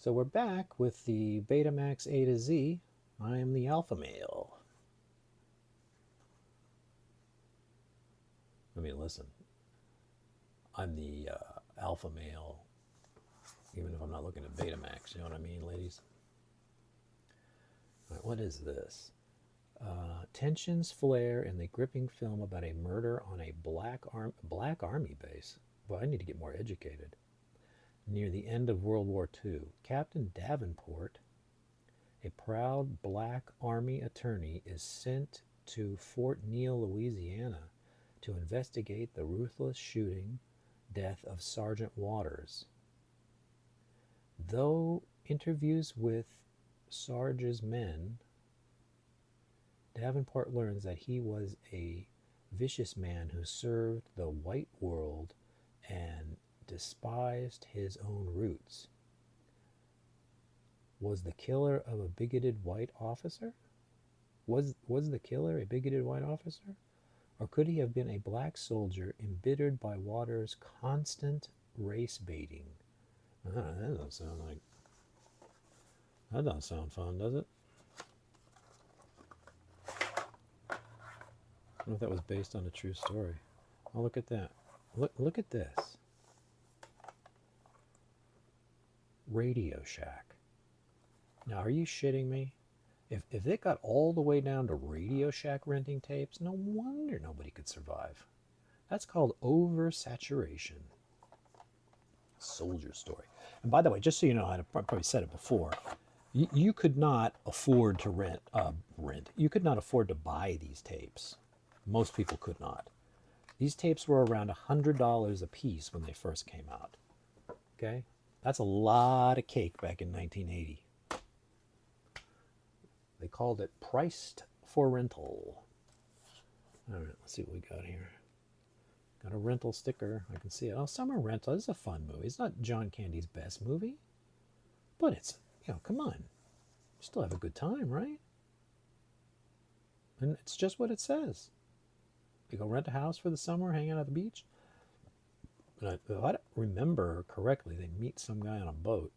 So we're back with the Betamax A to Z. I am the alpha male. I mean, listen, I'm the alpha male, even if I'm not looking at Betamax. You know what I mean, ladies? All right, what is this? Tensions flare in the gripping film about a murder on a black army base. Well, I need to get more educated. Near the end of World War II, Captain Davenport, a proud black army attorney, is sent to Fort Neal, Louisiana, to investigate the ruthless shooting death of Sergeant Waters. Though interviews with Sarge's men, Davenport learns that he was a vicious man who served the white world and despised his own roots. Was the killer of a bigoted white officer? Was the killer a bigoted white officer? Or could he have been a black soldier embittered by Waters' constant race baiting? That doesn't sound like... That doesn't sound fun, does it? I don't know if that was based on a true story. Oh, look at that. Look at this. Radio Shack. Now, are you shitting me? If it got all the way down to Radio Shack renting tapes, no wonder nobody could survive. That's called oversaturation. Soldier story. And by the way, just so you know, I probably said it before, you could not afford to rent. You could not afford to buy these tapes. Most people could not. These tapes were around $100 a piece when they first came out. Okay? That's a lot of cake back in 1980. They called it priced for rental. All right, let's see what we got here. Got a rental sticker. I can see it. Oh, Summer Rental. This is a fun movie. It's not John Candy's best movie, but it's, come on. You still have a good time, right? And it's just what it says. You go rent a house for the summer, hang out at the beach. And if I remember correctly, they meet some guy on a boat.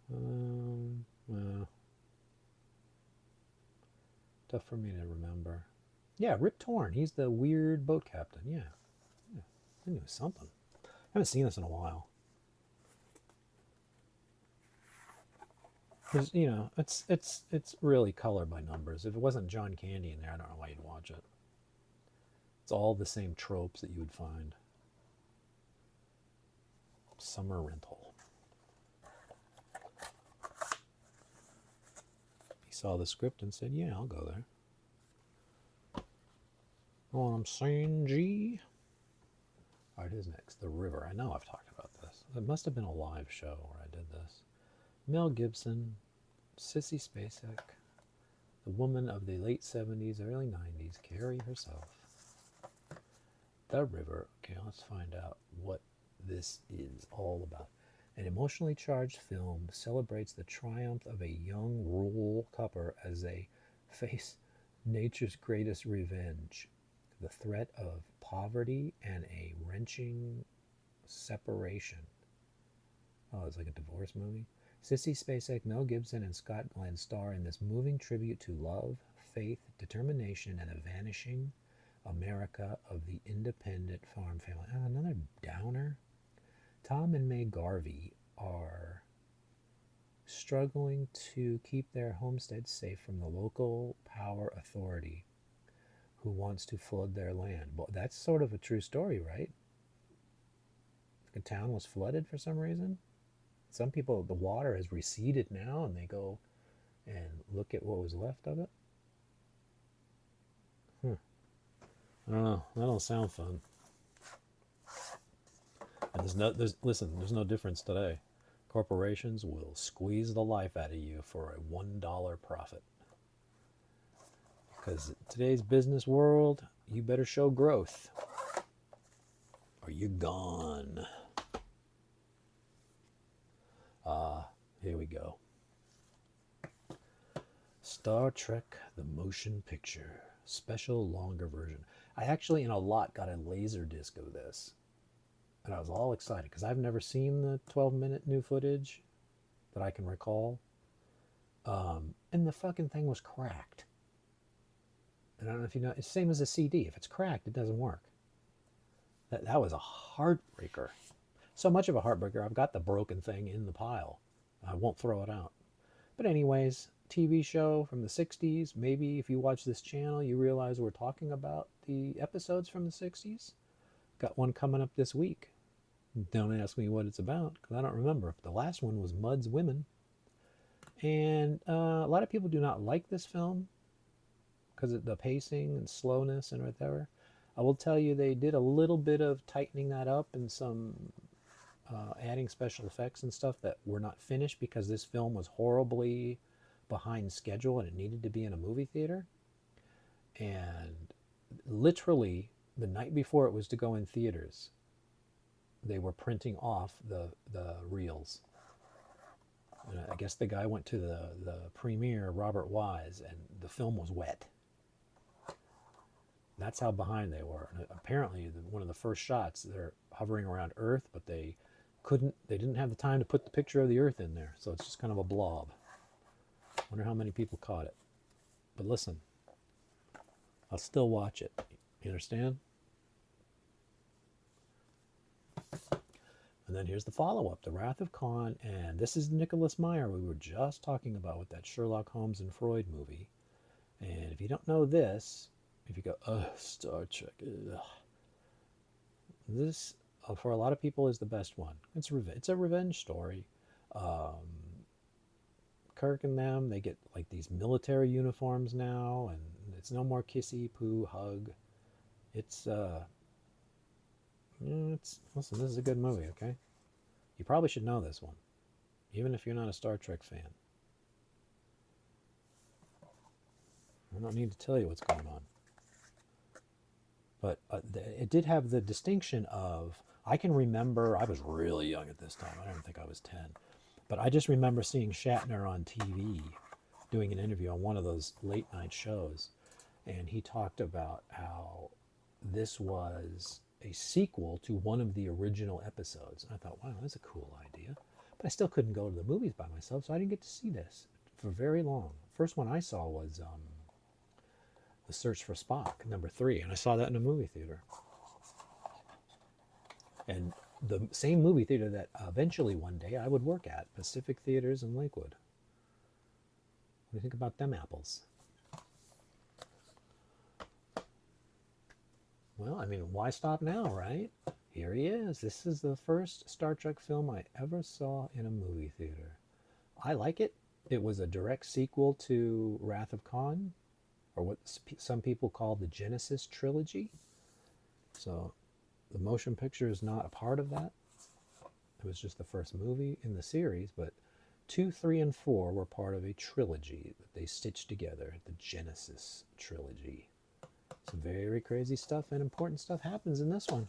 Well, tough for me to remember. Yeah, Rip Torn. He's the weird boat captain. Yeah. I knew it was something. I haven't seen this in a while. Because, it's really color by numbers. If it wasn't John Candy in there, I don't know why you'd watch it. It's all the same tropes that you would find. Summer Rental. He saw the script and said, yeah, I'll go there. Oh, I'm saying, G. All right, who's next? The River. I know I've talked about this. It must have been a live show where I did this. Mel Gibson, Sissy Spacek, the woman of the late 70s, early 90s, Carrie herself. The River. Okay, let's find out what this is all about. An emotionally charged film celebrates the triumph of a young rural couple as they face nature's greatest revenge, the threat of poverty and a wrenching separation. Oh, it's like a divorce movie. Sissy Spacek, Mel Gibson, and Scott Glenn star in this moving tribute to love, faith, determination, and a vanishing America of the independent farm family. Oh, another downer. Tom and May Garvey are struggling to keep their homestead safe from the local power authority who wants to flood their land. Well, that's sort of a true story, right? The town was flooded for some reason. Some people, the water has receded now, and they go and look at what was left of it. I don't know. That don't sound fun. And there's no difference today. Corporations will squeeze the life out of you for a $1 profit. Because today's business world, you better show growth, or you're gone. Here we go. Star Trek: The Motion Picture, special longer version. I actually, in a lot, got a laser disc of this. And I was all excited because I've never seen the 12-minute new footage that I can recall. And the fucking thing was cracked. And I don't know if you know, it's the same as a CD. If it's cracked, it doesn't work. That was a heartbreaker. So much of a heartbreaker, I've got the broken thing in the pile. I won't throw it out. But anyways, TV show from the 60s. Maybe if you watch this channel, you realize we're talking about the episodes from the 60s. Got one coming up this week. Don't ask me what it's about, because I don't remember. The last one was Mud's Women. And a lot of people do not like this film because of the pacing and slowness and whatever. I will tell you they did a little bit of tightening that up and some adding special effects and stuff that were not finished because this film was horribly behind schedule and it needed to be in a movie theater. And literally the night before it was to go in theaters, they were printing off the reels. And I guess the guy went to the premiere, Robert Wise, and the film was wet. That's how behind they were. And apparently, one of the first shots, they're hovering around Earth, but they didn't have the time to put the picture of the Earth in there. So it's just kind of a blob. Wonder how many people caught it. But listen, I'll still watch it. You understand? And then here's the follow-up, The Wrath of Khan, and this is Nicholas Meyer we were just talking about with that Sherlock Holmes and Freud movie. And if you don't know this, if you go, Star Trek, ugh. This, for a lot of people, is the best one. It's a revenge story. Kirk and them, they get like these military uniforms now, and it's no more kissy, poo, hug. Listen, this is a good movie, okay? You probably should know this one, even if you're not a Star Trek fan. I don't need to tell you what's going on. But it did have the distinction of, I can remember, I was really young at this time, I don't think I was 10, but I just remember seeing Shatner on TV doing an interview on one of those late night shows, and he talked about how this was a sequel to one of the original episodes. And I thought, wow, that's a cool idea. But I still couldn't go to the movies by myself, so I didn't get to see this for very long. First one I saw was The Search for Spock, #3, and I saw that in a movie theater. And the same movie theater that eventually one day I would work at, Pacific Theaters in Lakewood. What do you think about them apples? Well, I mean, why stop now, right? Here he is. This is the first Star Trek film I ever saw in a movie theater. I like it. It was a direct sequel to Wrath of Khan, or what some people call the Genesis trilogy. So the motion picture is not a part of that. It was just the first movie in the series, but 2, 3, and 4 were part of a trilogy that they stitched together, the Genesis trilogy. Some very crazy stuff and important stuff happens in this one.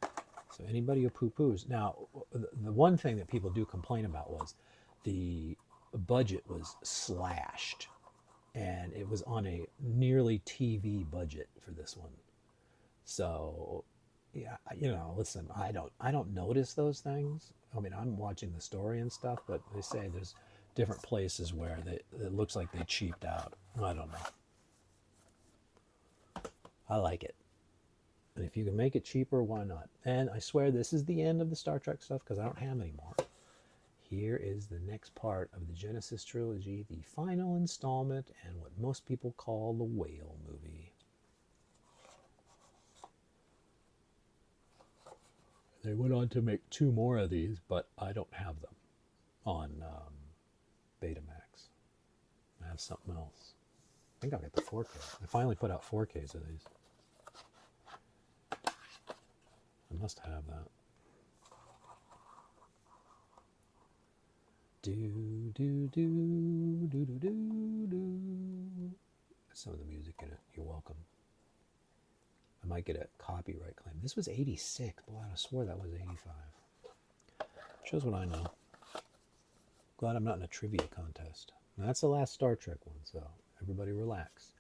So anybody who poo-poos. Now, the one thing that people do complain about was the budget was slashed. And it was on a nearly TV budget for this one. So, yeah, listen, I don't notice those things. I mean, I'm watching the story and stuff, but they say there's different places where it looks like they cheaped out. I don't know. I like it. And if you can make it cheaper, why not? And I swear this is the end of the Star Trek stuff because I don't have any more. Here is the next part of the Genesis trilogy, the final installment, and what most people call the whale movie. They went on to make 2 more of these, but I don't have them on Betamax. I have something else. I think I'll get the 4K. I finally put out 4Ks of these. I must have that. Do, do, do, do, do, do, do. Some of the music in it. You're welcome. I might get a copyright claim. This was 86. Boy, I swore that was 85. Shows what I know. Glad I'm not in a trivia contest. And that's the last Star Trek one, so everybody relax.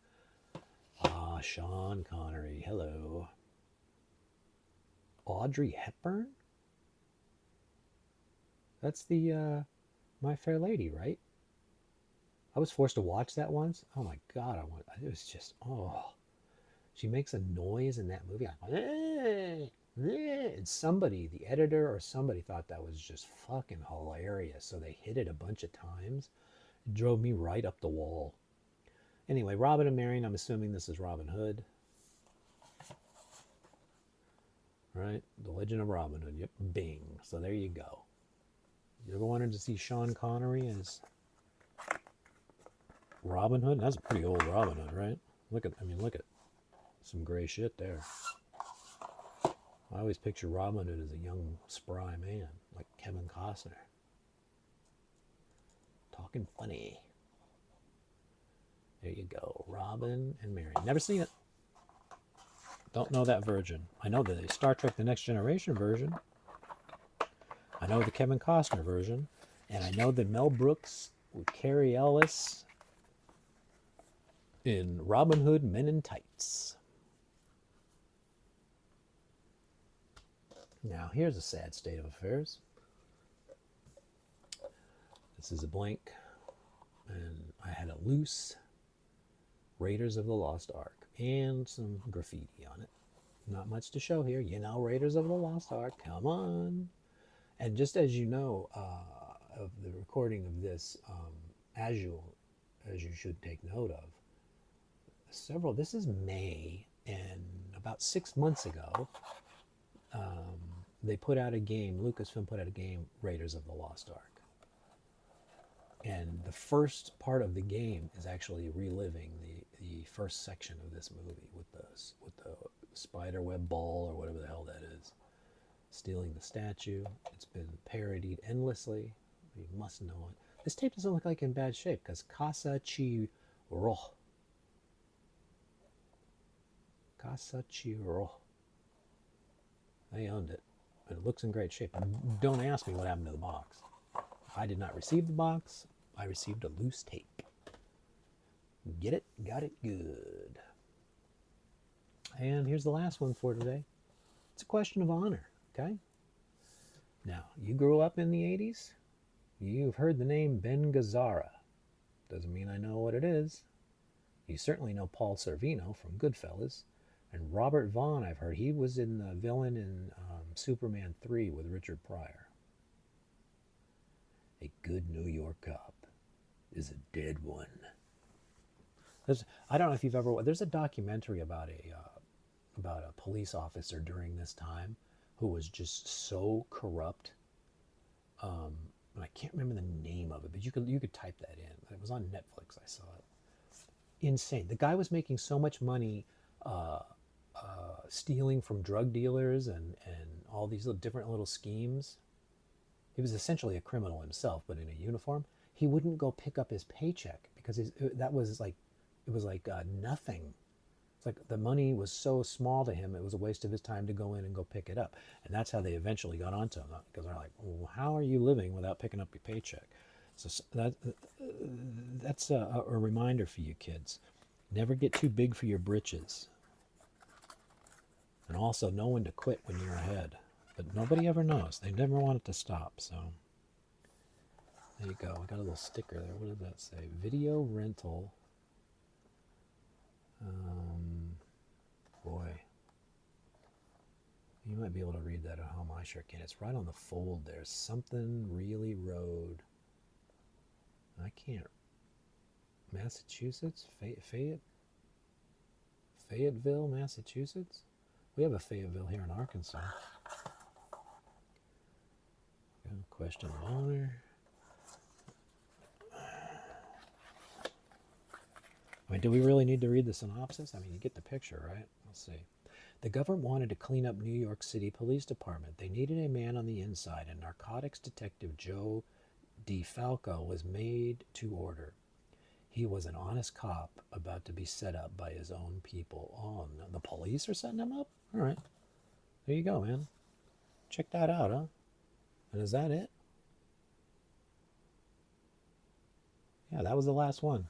Ah, Sean Connery. Hello. Audrey Hepburn? That's the My Fair Lady, right? I was forced to watch that once. Oh my god, it was just she makes a noise in that movie. And somebody, the editor or somebody thought that was just fucking hilarious. So they hit it a bunch of times. It drove me right up the wall. Anyway, Robin and Marion, I'm assuming this is Robin Hood. Right? The Legend of Robin Hood. Yep, bing. So there you go. You ever wanted to see Sean Connery as Robin Hood? That's a pretty old Robin Hood, right? Look at some gray shit there. I always picture Robin Hood as a young, spry man, like Kevin Costner. Talking funny. There you go. Robin and Mary. Never seen it. Don't know that version. I know the Star Trek The Next Generation version. I know the Kevin Costner version. And I know the Mel Brooks with Carrie Ellis in Robin Hood Men in Tights. Now, here's a sad state of affairs. This is a blank, and I had a loose Raiders of the Lost Ark and some graffiti on it. Not much to show here. You know, Raiders of the Lost Ark, come on. And just as you know, of the recording of this, as you should take note of, this is May, and about 6 months ago, they put out a game, Lucasfilm put out a game, Raiders of the Lost Ark. And the first part of the game is actually reliving the first section of this movie with the spider web ball or whatever the hell that is, stealing the statue. It's been parodied endlessly. You must know it. This tape doesn't look like in bad shape because Casa Chiro. They owned it. But it looks in great shape. Don't ask me what happened to the box. I did not receive the box. I received a loose tape. Get it? Got it good. And here's the last one for today. It's a question of honor, okay? Now, you grew up in the 80s. You've heard the name Ben Gazzara. Doesn't mean I know what it is. You certainly know Paul Sorvino from Goodfellas. And Robert Vaughn, I've heard. He was in the villain in Superman 3 with Richard Pryor. A good New York cop is a dead one. I don't know if you've ever... There's a documentary about a police officer during this time who was just so corrupt. And I can't remember the name of it, but you could type that in. It was on Netflix. I saw it. Insane. The guy was making so much money stealing from drug dealers and all these different little schemes. He was essentially a criminal himself, but in a uniform. He wouldn't go pick up his paycheck because it was like nothing. It's like the money was so small to him, it was a waste of his time to go in and go pick it up. And that's how they eventually got onto him, because they're like, well, how are you living without picking up your paycheck? So that's a reminder for you kids. Never get too big for your britches. And also know when to quit when you're ahead. But nobody ever knows. They never want it to stop. So there you go. I got a little sticker there. What did that say? Video rental. Boy. You might be able to read that at home. I sure can. It's right on the fold there. Something really road. I can't. Massachusetts? Fayetteville, Massachusetts? We have a Fayetteville here in Arkansas. Question of honor. I mean, do we really need to read the synopsis? I mean, you get the picture, right? Let's see. The government wanted to clean up New York City Police Department. They needed a man on the inside, and narcotics detective Joe DeFalco was made to order. He was an honest cop about to be set up by his own people. Oh, no, the police are setting him up? All right. There you go, man. Check that out, huh? And is that it? Yeah, that was the last one.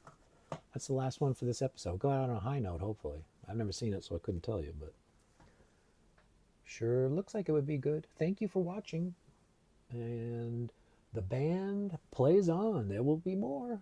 That's the last one for this episode. Go out on a high note, hopefully. I've never seen it, so I couldn't tell you, but sure looks like it would be good. Thank you for watching. And the band plays on. There will be more.